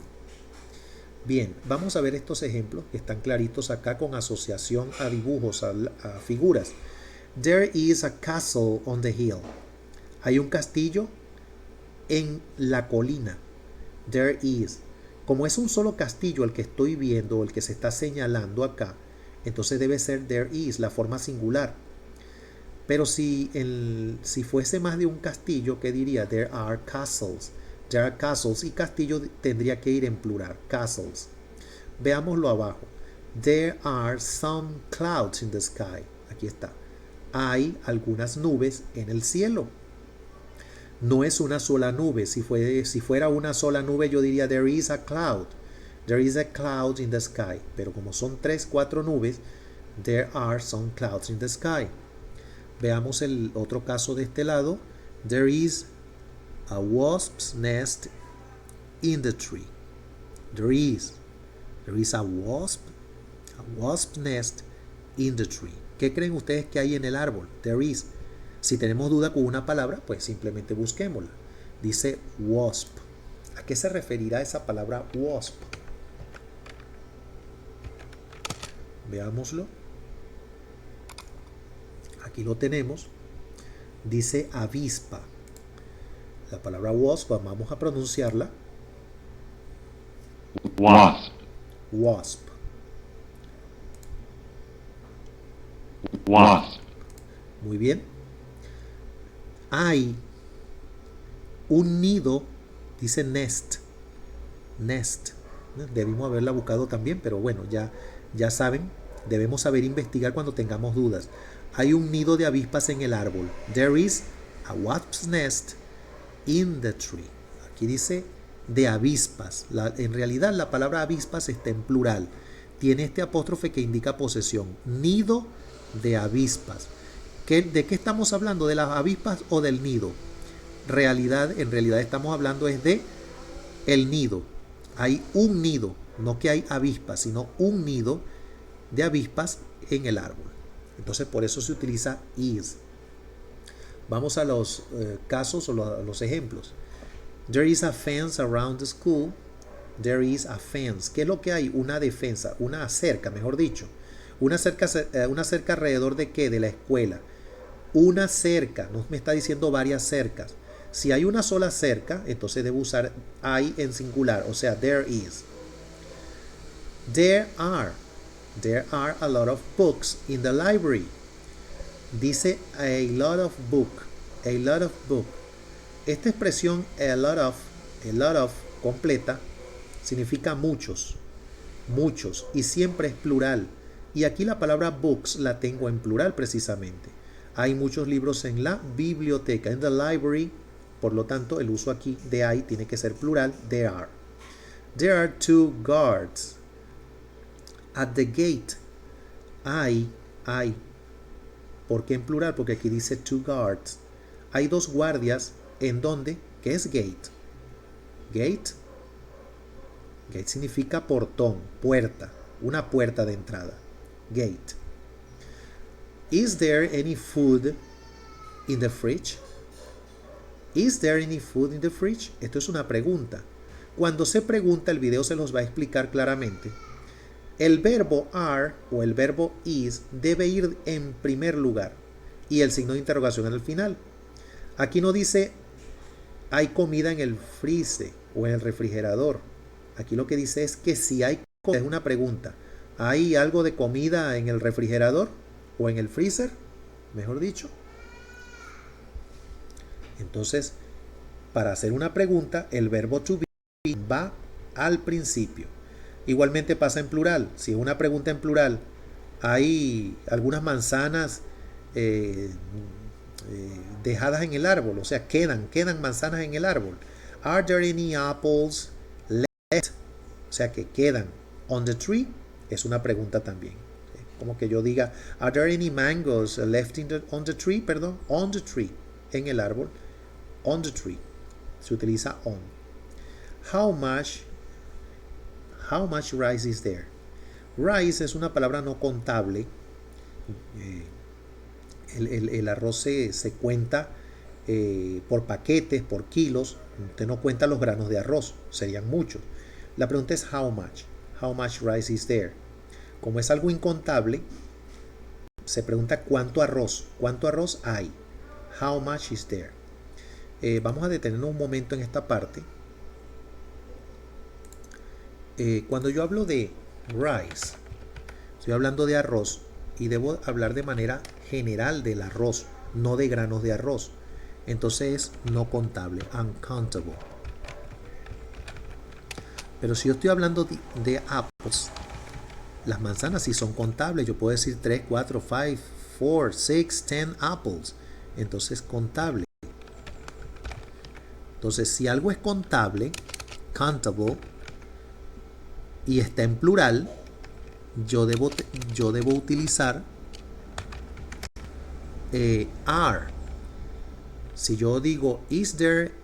Bien, vamos a ver estos ejemplos que están claritos acá con asociación a dibujos, a figuras. There is a castle on the hill. Hay un castillo en la colina. There is. Como es un solo castillo el que estoy viendo, el que se está señalando acá, entonces debe ser there is, la forma singular. Pero si fuese más de un castillo, ¿qué diría? There are castles. There are castles, y castillo tendría que ir en plural, castles. Veámoslo abajo. There are some clouds in the sky. Aquí está. Hay algunas nubes en el cielo. No es una sola nube. Si fuera una sola nube, yo diría there is a cloud. There is a cloud in the sky. Pero como son 3-4 nubes, there are some clouds in the sky. Veamos el otro caso de este lado. There is a wasp's nest in the tree. There is a wasp's nest in the tree. ¿Qué creen ustedes que hay en el árbol? There is. Si tenemos duda con una palabra, pues simplemente busquémosla. Dice wasp. ¿A qué se referirá esa palabra wasp? Veámoslo. Aquí lo tenemos. Dice avispa. La palabra wasp, vamos a pronunciarla. wasp, wasp. wasp, Muy bien. Hay un nido, dice nest, nest. Debimos haberla buscado también, pero bueno, ya saben, debemos saber investigar cuando tengamos dudas. Hay un nido de avispas en el árbol. There is a wasp's nest in the tree. Aquí dice de avispas. En realidad la palabra avispas está en plural. Tiene este apóstrofe que indica posesión. Nido de avispas. ¿De qué estamos hablando? ¿De las avispas o del nido? En realidad estamos hablando es de el nido. Hay un nido, no que hay avispas, sino un nido de avispas en el árbol. Entonces por eso se utiliza is. Vamos a los casos o los ejemplos. There is a fence around the school. There is a fence. ¿Qué es lo que hay? Una defensa, una cerca, mejor dicho. Una cerca alrededor de qué? De la escuela. Una cerca, no me está diciendo varias cercas. Si hay una sola cerca, entonces debo usar hay en singular, o sea, there is. There are a lot of books in the library. Dice a lot of book. Esta expresión a lot of completa significa muchos, y siempre es plural. Y aquí la palabra books la tengo en plural precisamente. Hay muchos libros en la biblioteca, in the library. Por lo tanto, el uso aquí de I tiene que ser plural. There are. There are 2 guards at the gate. Hay. ¿Por qué en plural? Porque aquí dice 2 guards. Hay 2 guardias. ¿En dónde? ¿Qué es gate? Gate significa portón, puerta, una puerta de entrada. Gate. Is there any food in the fridge? Is there any food in the fridge? Esto es una pregunta. Cuando se pregunta, el video se los va a explicar claramente. El verbo are o el verbo is debe ir en primer lugar y el signo de interrogación al final. Aquí no dice hay comida en el freezer o en el refrigerador. Aquí lo que dice es que si hay comida, es una pregunta. ¿Hay algo de comida en el refrigerador o en el freezer? Mejor dicho. Entonces, para hacer una pregunta, el verbo to be va al principio. Igualmente pasa en plural. Si es una pregunta en plural, hay algunas manzanas dejadas en el árbol, o sea, quedan manzanas en el árbol. Are there any apples left? O sea, que quedan on the tree, es una pregunta también. Como que yo diga, are there any mangoes left on the tree? Perdón, on the tree, en el árbol. On the tree, se utiliza on. How much rice is there? Rice es una palabra no contable. El arroz se cuenta por paquetes, por kilos. Usted no cuenta los granos de arroz, serían muchos. La pregunta es how much. How much rice is there? Como es algo incontable, se pregunta cuánto arroz hay. How much is there? Vamos a detenernos un momento en esta parte. Cuando yo hablo de rice, estoy hablando de arroz y debo hablar de manera general del arroz, no de granos de arroz. Entonces es no contable, uncountable. Pero si yo estoy hablando de apples, las manzanas sí son contables. Yo puedo decir 3, 4, 5, 4, 6, 10 apples. Entonces contable. Entonces si algo es contable, countable, y está en plural, yo debo utilizar are. Si yo digo is there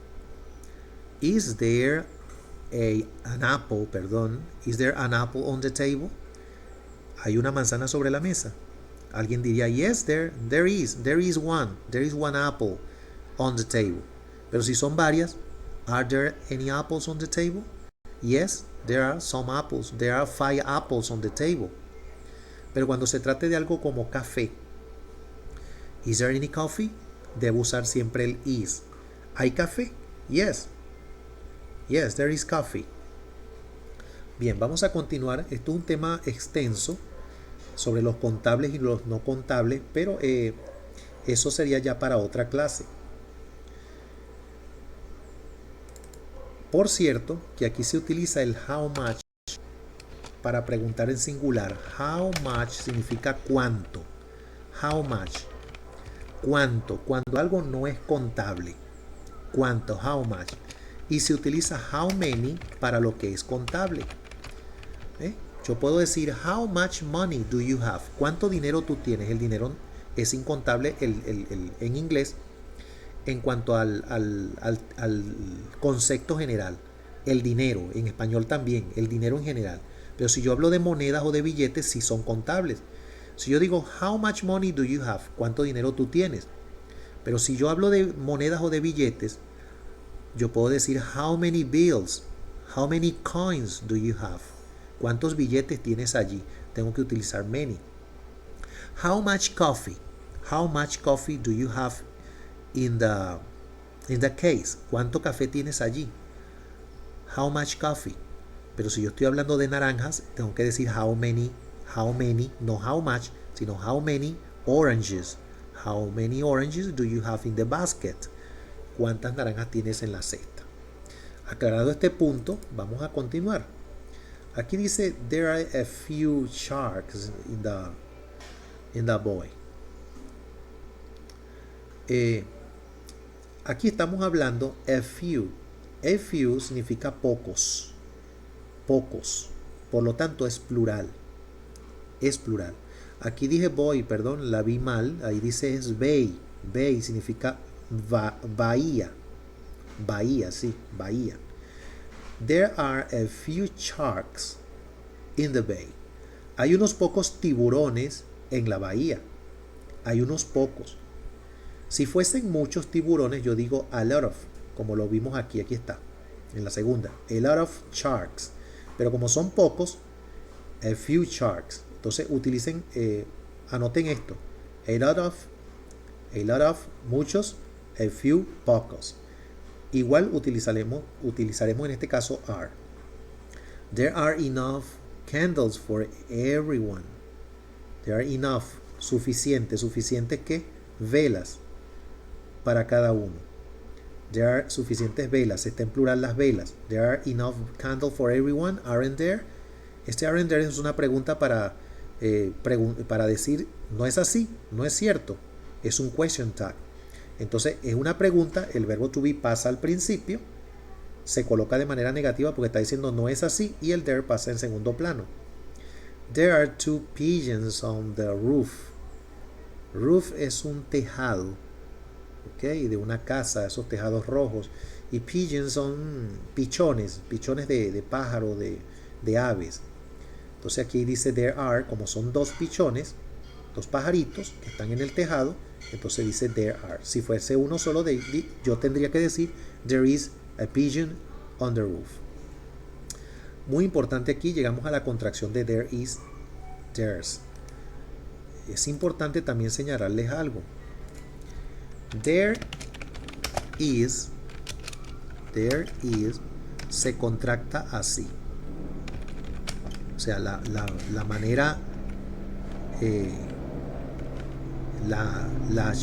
an apple on the table? Hay una manzana sobre la mesa. Alguien diría yes, there is one apple on the table. Pero si son varias, are there any apples on the table? Yes, there are some apples. There are 5 apples on the table. Pero cuando se trate de algo como café, is there any coffee? Debo usar siempre el is. ¿Hay café? Yes. Yes, there is coffee. Bien, vamos a continuar. Esto es un tema extenso sobre los contables y los no contables, pero eso sería ya para otra clase. Por cierto, que aquí se utiliza el how much para preguntar en singular. How much significa cuánto. How much. Cuánto. Cuando algo no es contable. Cuánto. How much. Y se utiliza how many para lo que es contable. Yo puedo decir how much money do you have. ¿Cuánto dinero tú tienes? El dinero es incontable en inglés en cuanto al concepto general. El dinero, en español también, el dinero en general. Pero si yo hablo de monedas o de billetes, sí son contables. Si yo digo how much money do you have, ¿cuánto dinero tú tienes? Pero si yo hablo de monedas o de billetes, yo puedo decir how many bills, how many coins do you have. ¿Cuántos billetes tienes allí? Tengo que utilizar many. How much coffee? How much coffee do you have in the case? ¿Cuánto café tienes allí? How much coffee? Pero si yo estoy hablando de naranjas, tengo que decir how many, no how much, sino how many oranges. How many oranges do you have in the basket? ¿Cuántas naranjas tienes en la cesta? Aclarado este punto, vamos a continuar. Aquí dice, there are a few sharks in the boy. Aquí estamos hablando a few. A few significa pocos. Pocos. Por lo tanto es plural. Es plural. Aquí dije boy, perdón, la vi mal. Ahí dice es bay. Bay significa bahía. Bahía, sí, bahía. There are a few sharks in the bay. Hay unos pocos tiburones en la bahía. Hay unos pocos. Si fuesen muchos tiburones, yo digo a lot of, como lo vimos aquí está, en la segunda. A lot of sharks. Pero como son pocos, a few sharks. Entonces utilicen, anoten esto. A lot of, muchos, a few, pocos. Igual utilizaremos en este caso are. There are enough candles for everyone. There are enough, suficientes que velas para cada uno. There are suficientes velas, está en plural las velas. There are enough candles for everyone, aren't there? Este aren't there es una pregunta para decir, no es así, no es cierto. Es un question tag. Entonces es una pregunta, el verbo to be pasa al principio, se coloca de manera negativa porque está diciendo no es así y el there pasa en segundo plano. There are two pigeons on the roof. Roof es un tejado, ¿ok? De una casa, esos tejados rojos. Y pigeons son pichones de pájaro, de aves. Entonces aquí dice there are, como son dos pichones, dos pajaritos que están en el tejado, entonces dice there are. Si fuese uno solo, yo tendría que decir there is a pigeon on the roof. Muy importante aquí, llegamos a la contracción de there is, there's. Es importante también señalarles algo. There is se contracta así. O sea, la manera, la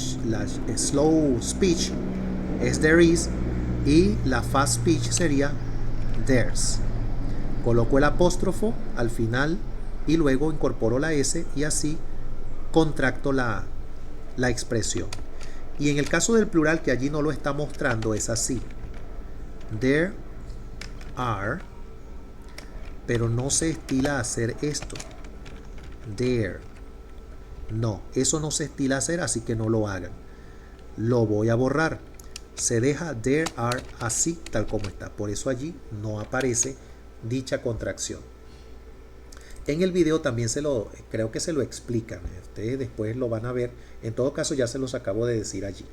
slow speech es there is y la fast speech sería there's. Coloco el apóstrofo al final y luego incorporo la S y así contracto la expresión. Y en el caso del plural, que allí no lo está mostrando, es así. There are, pero no se estila hacer esto. There. No, eso no se estila hacer, así que no lo hagan. Lo voy a borrar. Se deja there are así, tal como está. Por eso allí no aparece dicha contracción. En el video también creo que se lo explican. Ustedes después lo van a ver. En todo caso ya se los acabo de decir allí.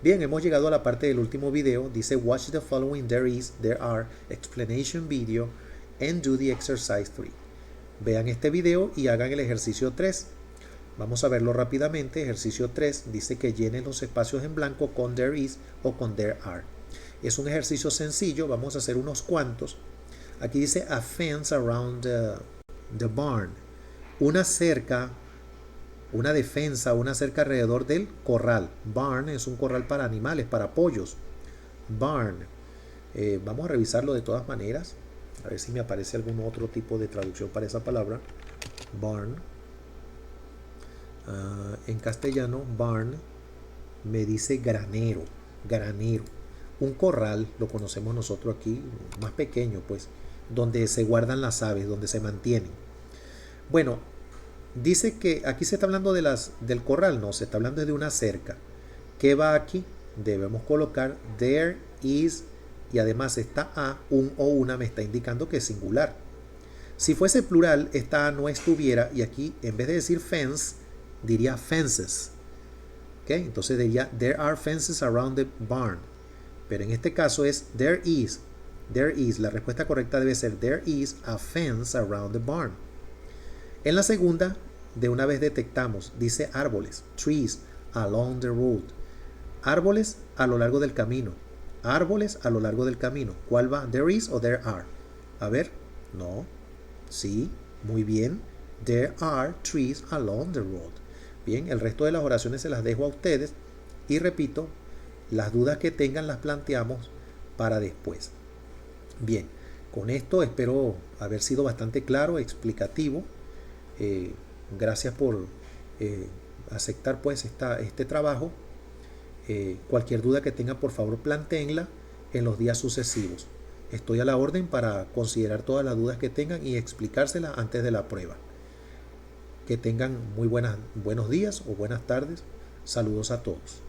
Bien, hemos llegado a la parte del último video. Dice watch the following there is, there are explanation video and do the exercise 3. Vean este video y hagan el ejercicio 3. Vamos a verlo rápidamente. Ejercicio 3 dice que llenen los espacios en blanco con there is o con there are. Es un ejercicio sencillo. Vamos a hacer unos cuantos. Aquí dice a fence around the barn. Una cerca, una defensa, una cerca alrededor del corral. Barn es un corral para animales, para pollos. Barn. Vamos a revisarlo de todas maneras. A ver si me aparece algún otro tipo de traducción para esa palabra. Barn. En castellano, barn me dice granero. Granero. Un corral, lo conocemos nosotros aquí, más pequeño, pues, donde se guardan las aves, donde se mantienen. Bueno, dice que aquí se está hablando del corral, no, se está hablando de una cerca. ¿Qué va aquí? Debemos colocar there is, y además esta a, un o una, me está indicando que es singular. Si fuese plural, esta a no estuviera, y aquí en vez de decir fence, diría fences. ¿Okay? Entonces diría there are fences around the barn. Pero en este caso es there is. There is. La respuesta correcta debe ser there is a fence around the barn. En la segunda, de una vez detectamos, dice árboles, trees along the road. Árboles a lo largo del camino. Árboles a lo largo del camino. ¿Cuál va? There is o there are. A ver, no. Sí, muy bien. There are trees along the road. Bien, el resto de las oraciones se las dejo a ustedes. Y repito, las dudas que tengan las planteamos para después. Bien, con esto espero haber sido bastante claro, explicativo. Gracias por aceptar pues este trabajo. Cualquier duda que tengan, por favor, plantéenla en los días sucesivos. Estoy a la orden para considerar todas las dudas que tengan y explicárselas antes de la prueba. Que tengan muy buenos días o buenas tardes. Saludos a todos.